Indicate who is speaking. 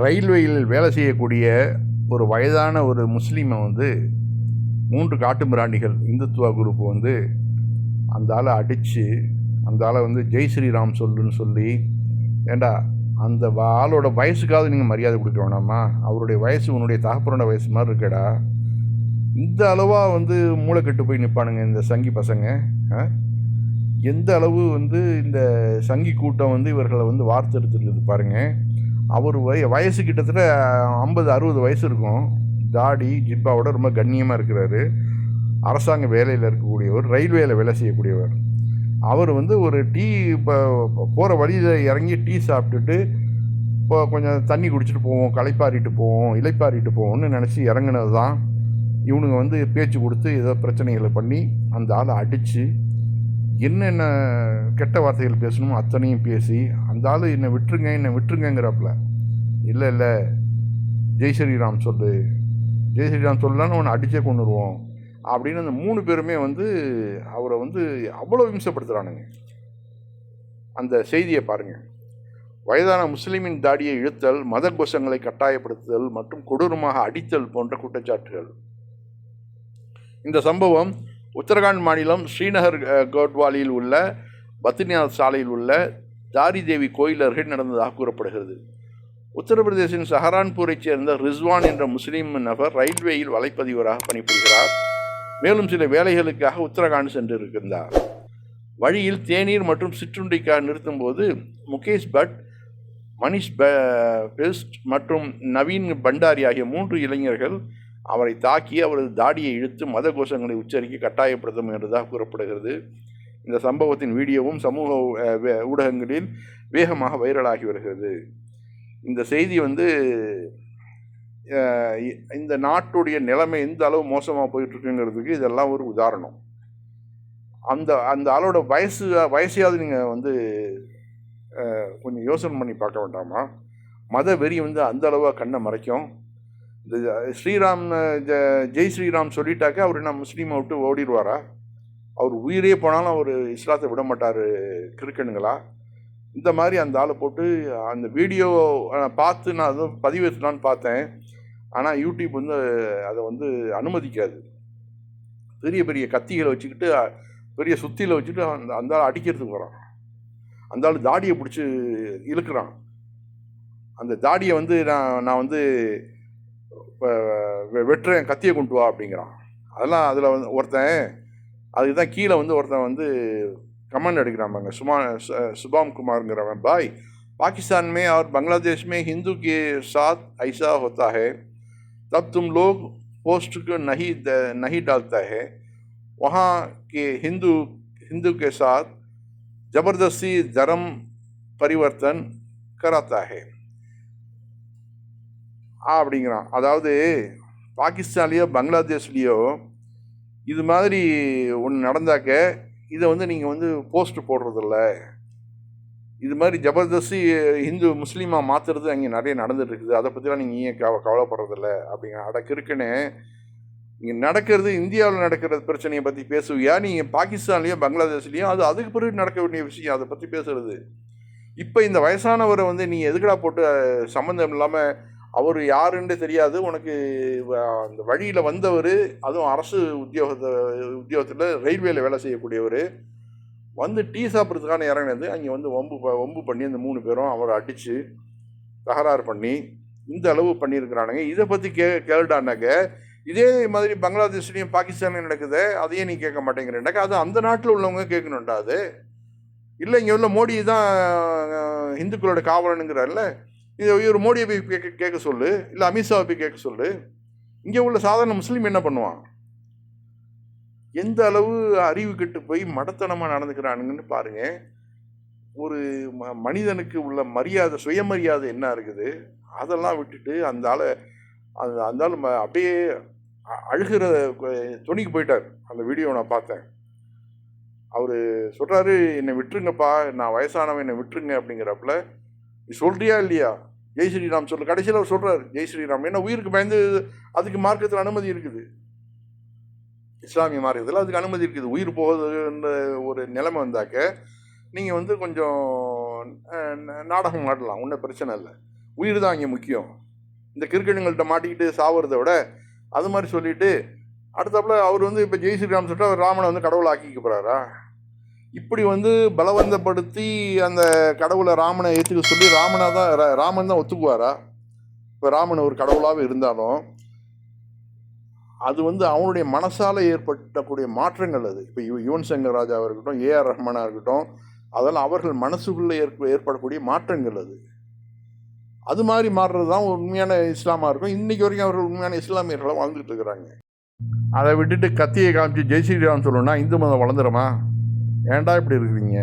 Speaker 1: ரயில்வேயில் வேலை செய்யக்கூடிய ஒரு வயதான ஒரு முஸ்லீமை வந்து 3 காட்டு மிராண்டிகள் இந்துத்துவா குரூப் வந்து அந்த ஆளை அடித்து அந்த ஆளை வந்து ஜெய் ஸ்ரீராம் சொல்லுன்னு சொல்லி, ஏண்டா அந்த ஆளோட வயசுக்காவது நீங்கள் மரியாதை கொடுக்க வேணாமா? அவருடைய வயசு உன்னுடைய தகப்பனோட வயசு மாதிரி இருக்கேடா. இந்த அளவாக வந்து மூளை கெட்டு போய் நிற்பானுங்க இந்த சங்கி பசங்க. எந்த அளவு வந்து இந்த சங்கி கூட்டம் வந்து இவர்களை வந்து வார்த்தெடுத்துருக்குது பாருங்கள். அவர் வயசு கிட்டத்தட்ட 50-60 வயசு இருக்கும். தாடி ஜிப்பாவோட ரொம்ப கண்ணியமாக இருக்கிறாரு. அரசாங்க வேலையில் இருக்கக்கூடியவர், ரயில்வேயில் வேலை செய்யக்கூடியவர். அவர் வந்து ஒரு டீ இப்போ போகிற வழியில் இறங்கி டீ சாப்பிட்டுட்டு இப்போ கொஞ்சம் தண்ணி குடிச்சிட்டு போவோம், இளைப்பாறிட்டு போவோம்னு நினச்சி இறங்கினது தான். இவனுங்க வந்து பேச்சு கொடுத்து ஏதோ பிரச்சனைகளை பண்ணி அந்த ஆளை அடித்து என்னென்ன கெட்ட வார்த்தைகள் பேசணுமோ அத்தனையும் பேசி அந்த ஆள் என்னை விட்டுருங்கிறாப்புல. இல்லை ஜெய் ஸ்ரீராம் சொல்லலான்னு அவனை அடித்தே கொண்டுருவோம் அப்படின்னு அந்த 3 பேருமே வந்து அவரை வந்து அவ்வளோ இம்சப்படுத்துகிறானுங்க. அந்த செய்தியை பாருங்கள். வயதான முஸ்லீமின் தாடியை இழுத்தல், மத கோஷங்களை கட்டாயப்படுத்துதல் மற்றும் கொடூரமாக அடித்தல் போன்ற குற்றச்சாட்டுகள். இந்த சம்பவம் உத்தரகாண்ட் மாநிலம் ஸ்ரீநகர் கோட்வாலியில் உள்ள பத்ரிநாத் சாலையில் உள்ள தாரி தேவி கோயில் அருகே நடந்ததாக கூறப்படுகிறது. உத்தரப்பிரதேசின் சஹரான்பூரைச் சேர்ந்த ரிஸ்வான் என்ற முஸ்லீம் நபர் ரயில்வேயில் வலைப்பதிவராக பணிபுரிகிறார். மேலும் சில வேலைகளுக்காக உத்தரகாண்ட் சென்றிருக்கின்றார். வழியில் தேநீர் மற்றும் சிற்றுண்டிக்காக நிறுத்தும் போது முகேஷ் பட், மனிஷ் பெஸ்ட் மற்றும் நவீன் பண்டாரி ஆகிய 3 இளைஞர்கள் அவரை தாக்கி அவரது தாடியை இழுத்து மத கோஷங்களை உச்சரிக்க கட்டாயப்படுத்த முயன்றதாக கூறப்படுகிறது. இந்த சம்பவத்தின் வீடியோவும் சமூக ஊடகங்களில் வேகமாக வைரலாகி வருகிறது. இந்த செய்தி வந்து இந்த நாட்டுடைய நிலைமை எந்த அளவு மோசமாக போயிட்டுருக்குங்கிறதுக்கு இதெல்லாம் ஒரு உதாரணம். அந்த ஆளோட வயசையாவது நீங்கள் வந்து கொஞ்சம் யோசனை பண்ணி பார்க்க வேண்டாமா? மத வெறி வந்து அந்த அளவாக கண்ணை மறைக்கும். இந்த ஜெய் ஸ்ரீராம் சொல்லிட்டாக்க அவர் என்ன முஸ்லீமை விட்டு ஓடிடுவாரா? அவர் உயிரே போனாலும் அவர் இஸ்லாத்தை விட மாட்டார் கிறுக்கணுங்களா? இந்த மாதிரி அந்த ஆளை போட்டு அந்த வீடியோ பார்த்து நான் அதை பதிவேற்றலான்னு பார்த்தேன். ஆனால் யூடியூப் வந்து அதை வந்து அனுமதிக்காது. பெரிய பெரிய கத்திகளை வச்சுக்கிட்டு, பெரிய சுத்தியில் வச்சுட்டு அந்த ஆள் அடிக்கிறதுக்கு வரான். அந்த ஆள் தாடியை பிடிச்சி இழுக்கிறான். அந்த தாடியை வந்து நான் வந்து வெட்டுறேன், கத்தியை கொண்டு வா அப்படிங்கிறான். அதெல்லாம் அதில் வந்து ஒருத்தன் அதுக்கு தான் கீழே வந்து ஒருத்தன் வந்து कमेंट अड़क्रांग सुभाम कुमार भाई पाकिस्तान में और बांग्लादेश में हिंदू के साथ ऐसा होता है तब तुम लोग पोस्ट को नहीं डालता है वहाँ के हिंदू के साथ ज़बरदस्ती धर्म परिवर्तन कराता है அப்படிங்கிறான். அதாவது பாகிஸ்தான்லேயோ பங்களாதேஷ்லேயோ இது மாதிரி ஒன்று நடந்தாக்க இதை வந்து நீங்கள் வந்து போஸ்ட் போடுறதில்ல, இது மாதிரி ஜபர்தஸ்தி ஹிந்து முஸ்லீமாக மாற்றுறது அங்கே நிறைய நடந்துட்டு இருக்குது, அதை பற்றிலாம் நீங்கள் ஏன் கவலைப்படுறதில்ல அப்படிங்கிற. அடக்கு இருக்குன்னு இங்கே நடக்கிறது, இந்தியாவில் நடக்கிற பிரச்சனையை பற்றி பேசுவியா? நீங்கள் பாகிஸ்தான்லேயோ பங்களாதேஷ்லேயோ அதுக்கு பிறகு நடக்க வேண்டிய விஷயம், அதை பற்றி பேசுறது. இப்போ இந்த வயசானவரை வந்து நீங்கள் எதுக்கடா போட்டு சம்மந்தம் இல்லாமல், அவர் யாருன்னு தெரியாது உனக்கு, அந்த வழியில் வந்தவர், அதுவும் அரசு உத்தியோகத்தில் ரயில்வேயில் வேலை செய்யக்கூடியவர் வந்து டீ சாப்பிட்றதுக்கான இறங்கினது, அங்கே வந்து வம்பு பண்ணி அந்த 3 பேரும் அவரை அடித்து தகராறு பண்ணி இந்த அளவு பண்ணியிருக்கிறானுங்க. இதை பற்றி கேளுடானாக்க இதே மாதிரி பங்களாதேஷ்லேயும் பாகிஸ்தான்லையும் நடக்குது, அதையே நீ கேட்க மாட்டேங்கிறேன்னாக்கா அது அந்த நாட்டில் உள்ளவங்க கேட்கணுண்டா. அது இல்லை இங்கே உள்ள மோடி தான் இந்துக்களோட காவலனுங்கிறார்ல, இவர் மோடியை போய் கேட்க சொல்லு, இல்லை அமித்ஷாவை போய் கேட்க சொல்லு. இங்கே உள்ள சாதாரண முஸ்லீம் என்ன பண்ணுவான்? எந்த அளவு அறிவு கெட்டு போய் மடத்தனமாக நடந்துக்கிறானுங்கன்னு பாருங்க. ஒரு மனிதனுக்கு உள்ள மரியாதை, சுயமரியாதை என்ன இருக்குது, அதெல்லாம் விட்டுட்டு அந்த ஆளை அப்படியே அழுகிற துணிக்கு போயிட்டார். அந்த வீடியோ நான் பார்த்தேன். அவர் சொல்கிறாரு, என்னை விட்டுருங்கப்பா, நான் வயசானவன், என்னை விட்டுருங்க அப்படிங்கிறப்பல, நீ சொல்கிறியா இல்லையா? ஜெய் ஸ்ரீராம் சொல்லு. கடைசியில் அவர் சொல்கிறார் ஜெய் ஸ்ரீராம். ஏன்னா உயிருக்கு பயந்து, அதுக்கு மார்க்கத்தில் அனுமதி இருக்குது, இஸ்லாமிய மார்க்கத்தில் அதுக்கு அனுமதி இருக்குது. உயிர் போகுதுன்ற ஒரு நிலைமை வந்தாக்க நீங்கள் வந்து கொஞ்சம் நாடகம் ஆடலாம், ஒன்றும் பிரச்சனை இல்லை. உயிர் தான் இங்கே முக்கியம், இந்த கிறுக்கணுங்கள்கிட்ட மாட்டிக்கிட்டு சாவறதை விட அது மாதிரி சொல்லிட்டு அடுத்தாப்புல அவர் வந்து இப்போ ஜெய் ஸ்ரீராம் சொல்லிட்டு அவர் ராமனை வந்து கடவுளை ஆக்கிக்க போகிறாரா? இப்படி வந்து பலவந்தப்படுத்தி அந்த கடவுளை ராமனை ஏற்றுக்க சொல்லி ராமன் தான் ஒத்துக்குவாரா? இப்போ ராமன் ஒரு கடவுளாகவே இருந்தாலும் அது வந்து அவனுடைய மனசால் ஏற்பட்டக்கூடிய மாற்றங்கள். அது இப்போ யுவன் சங்கர் ராஜாவாக இருக்கட்டும், ஏஆர் ரஹ்மானாக இருக்கட்டும், அதெல்லாம் அவர்கள் மனசுக்குள்ளே ஏற்படக்கூடிய மாற்றங்கள். அது மாதிரி மாறுறது தான் உண்மையான இஸ்லாமாக இருக்கும். இன்றைக்கி வரைக்கும் அவர்கள் உண்மையான இஸ்லாமியர்களாக வாழ்ந்துட்டு இருக்கிறாங்க. அதை விட்டுட்டு கத்தியை காமிச்சு ஜெய் ஸ்ரீராம் சொல்லணும்னா இந்து மதம் வளர்ந்துருமா? ஏன்டா இப்படி இருக்கிறீங்க?